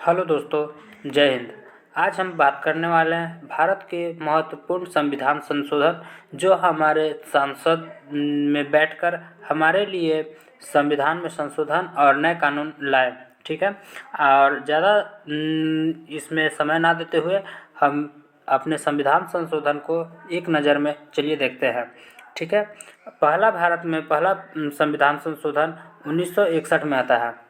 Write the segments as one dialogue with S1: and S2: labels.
S1: Hello दोस्तों, जय हिंद। आज हम बात करने वाले हैं भारत के महत्वपूर्ण संविधान संशोधन जो हमारे संसद में बैठकर हमारे लिए संविधान में संशोधन और नए कानून लाए। ठीक है, और ज़्यादा इसमें समय ना देते हुए हम अपने संविधान संशोधन को एक नज़र में चलिए देखते हैं। ठीक है, भारत में पहला संविधान संशोधन 1961 में आता है।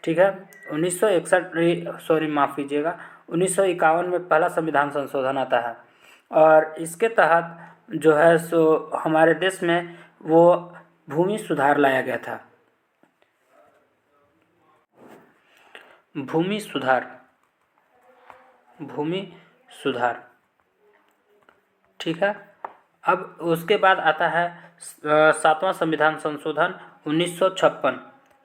S1: ठीक है, 1961 सॉरी माफ़ कीजिएगा, 1951 में पहला संविधान संशोधन आता है और इसके तहत जो है सो हमारे देश में वो भूमि सुधार लाया गया था। भूमि सुधार। ठीक है, अब उसके बाद आता है सातवां संविधान संशोधन 1956।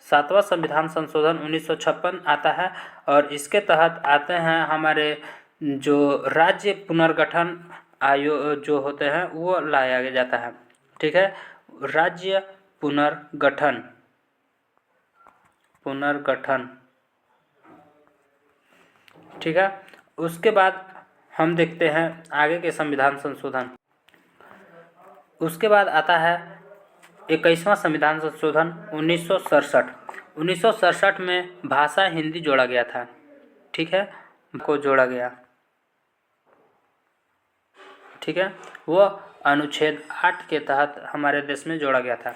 S1: सातवां संविधान संशोधन 1956 आता है और इसके तहत आते हैं हमारे जो राज्य पुनर्गठन आयोग जो होते हैं वो लाया जाता है। ठीक है, राज्य पुनर्गठन। ठीक है, उसके बाद हम देखते हैं आगे के संविधान संशोधन। उसके बाद आता है 21वां संविधान संशोधन 1967। 1967 में भाषा हिंदी जोड़ा गया था। ठीक है, को जोड़ा गया। ठीक है, वो अनुच्छेद 8 के तहत हमारे देश में जोड़ा गया था।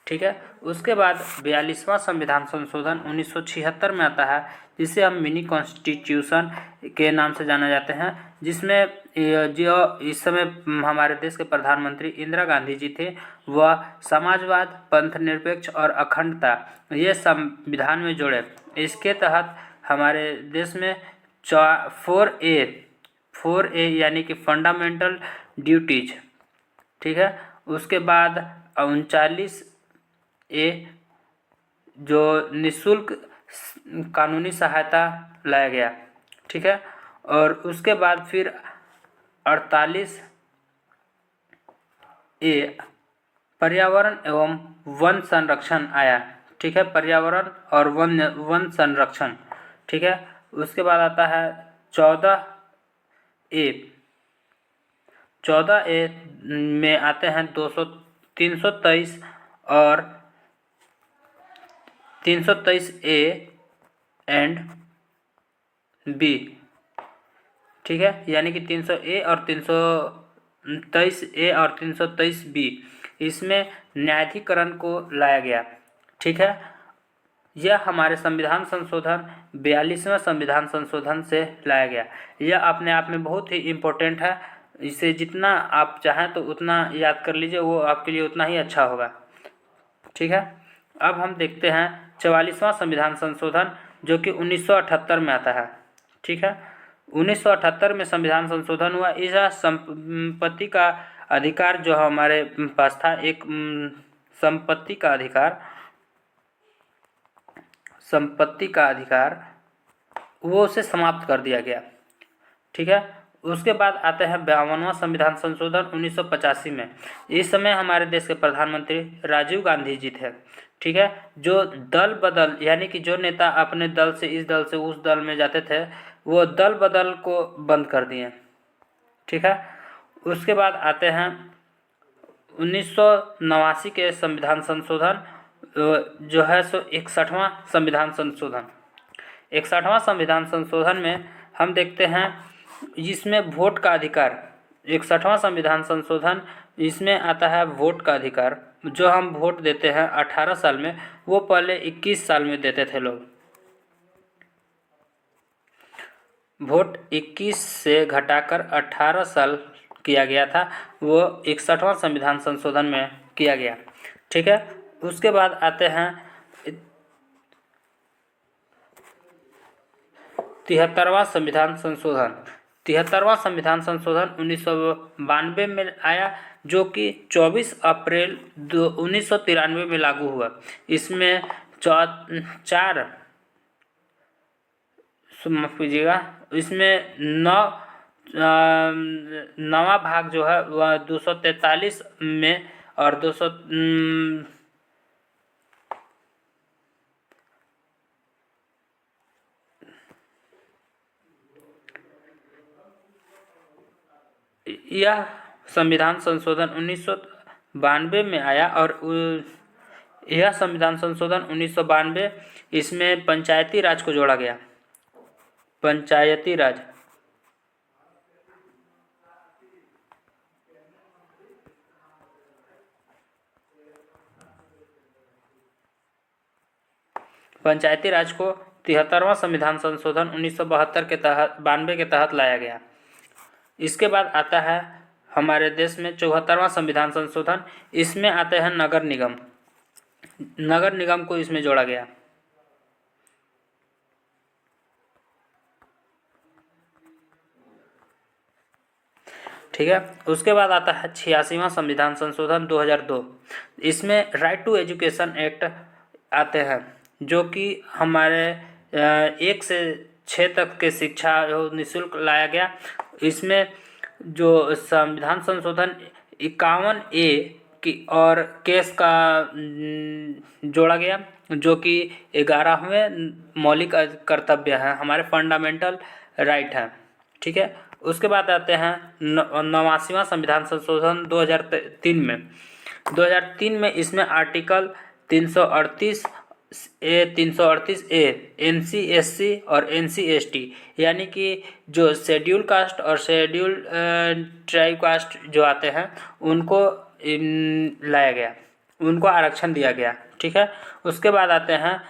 S1: ठीक है, उसके बाद 42वां संविधान संशोधन 1976 में आता है, जिसे हम मिनी कॉन्स्टिट्यूशन के नाम से जाना जाते हैं, जिसमें जो इस समय हमारे देश के प्रधानमंत्री इंदिरा गांधी जी थे, वह समाजवाद, पंथ निरपेक्ष और अखंडता ये संविधान में जोड़े। इसके तहत हमारे देश में 4A यानी कि फंडामेंटल ड्यूटीज। ठीक है, उसके बाद 39A जो निःशुल्क कानूनी सहायता लाया गया। ठीक है, और उसके बाद फिर 48A पर्यावरण एवं वन संरक्षण आया। ठीक है, पर्यावरण और वन संरक्षण। ठीक है, उसके बाद आता है 14A में आते हैं 323 और 323A एंड बी। ठीक है, यानी कि 300A और 323A और 323B, इसमें न्यायाधिकरण को लाया गया। ठीक है, यह हमारे संविधान संशोधन 42वें संविधान संशोधन से लाया गया। यह अपने आप में बहुत ही इम्पोर्टेंट है। इसे जितना आप चाहें तो उतना याद कर लीजिए, वो आपके लिए उतना ही अच्छा होगा। ठीक है, अब हम देखते हैं 44वां संविधान संशोधन जो कि 1978 में आता है। ठीक है, 1978 में संविधान संशोधन हुआ। इस संपत्ति का अधिकार जो हमारे पास था, एक संपत्ति का अधिकार वो उसे समाप्त कर दिया गया। ठीक है, उसके बाद आते हैं 52वां संविधान संशोधन 1985 में। इस समय हमारे देश के प्रधानमंत्री राजीव गांधी जी थे। ठीक है, जो दल बदल यानी कि जो नेता अपने दल से इस दल से उस दल में जाते थे, वो दल बदल को बंद कर दिए। ठीक है, उसके बाद आते हैं 1989 के संविधान संशोधन जो है सो 61वां संविधान संशोधन। 61वां संविधान संशोधन में हम देखते हैं इसमें वोट का अधिकार। 61वां संविधान संशोधन इसमें आता है वोट का अधिकार। जो हम वोट देते हैं 18 साल में, वो पहले 21 साल में देते थे लोग। वोट 21 से घटाकर 18 साल किया गया था, वो 61वां संविधान संशोधन में किया गया। ठीक है, उसके बाद आते हैं 73वां संविधान संशोधन। 73वां संविधान संशोधन 1992 में आया, जो कि 24 अप्रैल 1993 में लागू हुआ। इसमें माफ कीजिएगा, इसमें नवा भाग जो है वह 243 में और 200 200 यह संविधान संशोधन 1992 में आया और यह संविधान संशोधन 1992 इसमें पंचायती राज को जोड़ा गया। पंचायती राज पंचायती राज को 73वां संविधान संशोधन 1972 के तहत लाया गया। इसके बाद आता है हमारे देश में 74वां संविधान संशोधन। इसमें आते हैं नगर निगम। नगर निगम को इसमें जोड़ा गया। ठीक है। उसके बाद आता है 86वां संविधान संशोधन 2002। इसमें राइट टू एजुकेशन एक्ट आते हैं, जो कि हमारे 1 से 6 तक के शिक्षा निःशुल्क लाया गया। इसमें जो संविधान संशोधन 51A की और केस का जोड़ा गया, जो कि 11वें मौलिक कर्तव्य है, हमारे फंडामेंटल राइट है। ठीक है। उसके बाद आते हैं 89वां संविधान संशोधन 2003 में। 2003 में इसमें आर्टिकल 338A NC/SC और NC/ST यानी कि जो शेड्यूल कास्ट और शेड्यूल ट्राइब कास्ट जो आते हैं उनको लाया गया, उनको आरक्षण दिया गया। ठीक है। उसके बाद आते हैं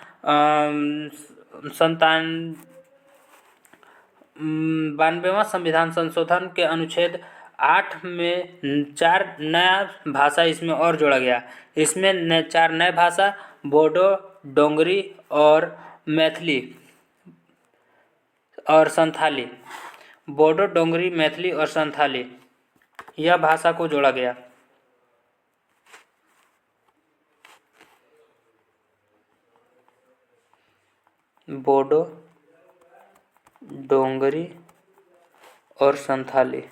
S1: 92वां संविधान संशोधन के अनुच्छेद 8 में 4 नया भाषा इसमें और जोड़ा गया। इसमें 4 नए भाषा बोडो, डोंगरी और मैथिली और संथाली। बोडो, डोंगरी, मैथिली और संथाली यह भाषा को जोड़ा गया। बोडो, डोंगरी और संथाली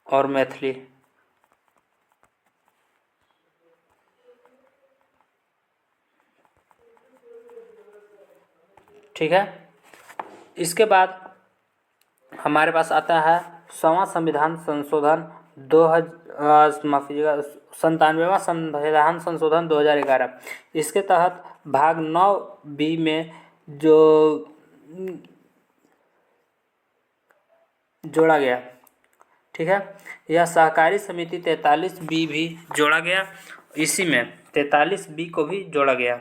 S1: और मैथिली। ठीक है। इसके बाद हमारे पास आता है 100वां संविधान संशोधन 97वां संविधान संशोधन 2011। इसके तहत भाग 9B में जो जोड़ा गया। ठीक है। यह सहकारी समिति 43B भी जोड़ा गया। इसी में 43B को भी जोड़ा गया।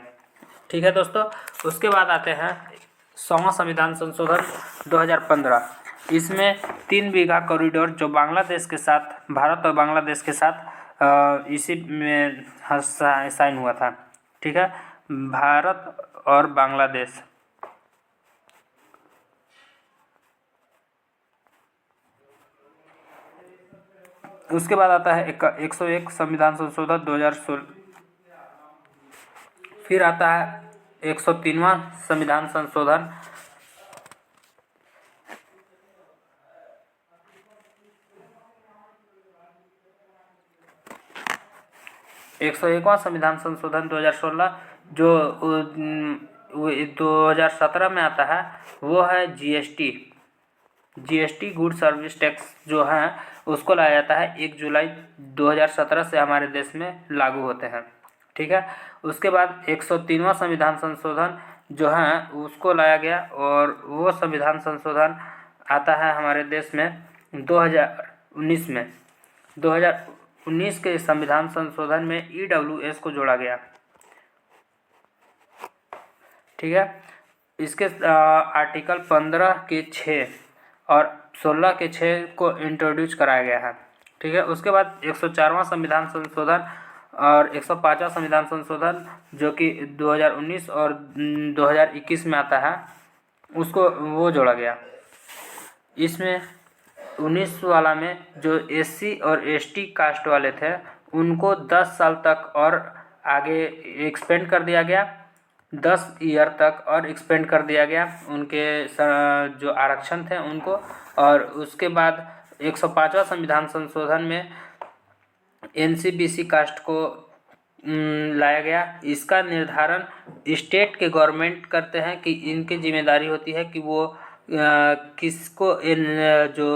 S1: ठीक है दोस्तों। उसके बाद आते हैं 100वां संविधान संशोधन 2015। इसमें 3 बीघा कॉरिडोर जो बांग्लादेश के साथ, भारत और बांग्लादेश के साथ इसी में साइन हुआ था। ठीक है। भारत और बांग्लादेश। उसके बाद आता है 101 संविधान संशोधन 2016। फिर आता है 103वां संविधान संशोधन 101वां संविधान संशोधन 2016 जो 2017 में आता है, वो है जीएसटी गुड सर्विस टैक्स जो है उसको लाया जाता है 1 जुलाई 2017 से हमारे देश में लागू होते हैं। ठीक है। उसके बाद 103वां संविधान संशोधन जो है उसको लाया गया और वो संविधान संशोधन आता है हमारे देश में 2019 में। 2019 के संविधान संशोधन में EWS को जोड़ा गया। ठीक है। इसके आर्टिकल 15 के 6 और 16 के 6 को इंट्रोड्यूस कराया गया है। ठीक है। उसके बाद 104वां संविधान संशोधन और 105वां संविधान संशोधन जो कि 2019 और 2021 में आता है, उसको वो जोड़ा गया। इसमें 19 वाला में जो SC और ST कास्ट वाले थे उनको 10 साल तक और आगे एक्सपेंड कर दिया गया, 10 ईयर तक और एक्सपेंड कर दिया गया उनके जो आरक्षण थे उनको। और उसके बाद 105वां संविधान संशोधन में NC/BC कास्ट को लाया गया। इसका निर्धारण स्टेट के गवर्नमेंट करते हैं कि इनकी जिम्मेदारी होती है कि वो किसको इन जो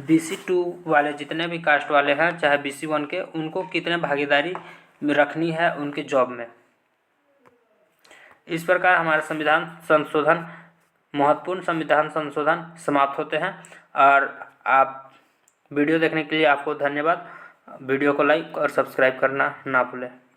S1: BC2 वाले जितने भी कास्ट वाले हैं चाहे BC1 के, उनको कितने भागीदारी रखनी है उनके जॉब में। इस प्रकार हमारा महत्वपूर्ण संविधान संशोधन समाप्त होते हैं। और आप वीडियो देखने के लिए आपको धन्यवाद। वीडियो को लाइक और सब्सक्राइब करना ना भूलें।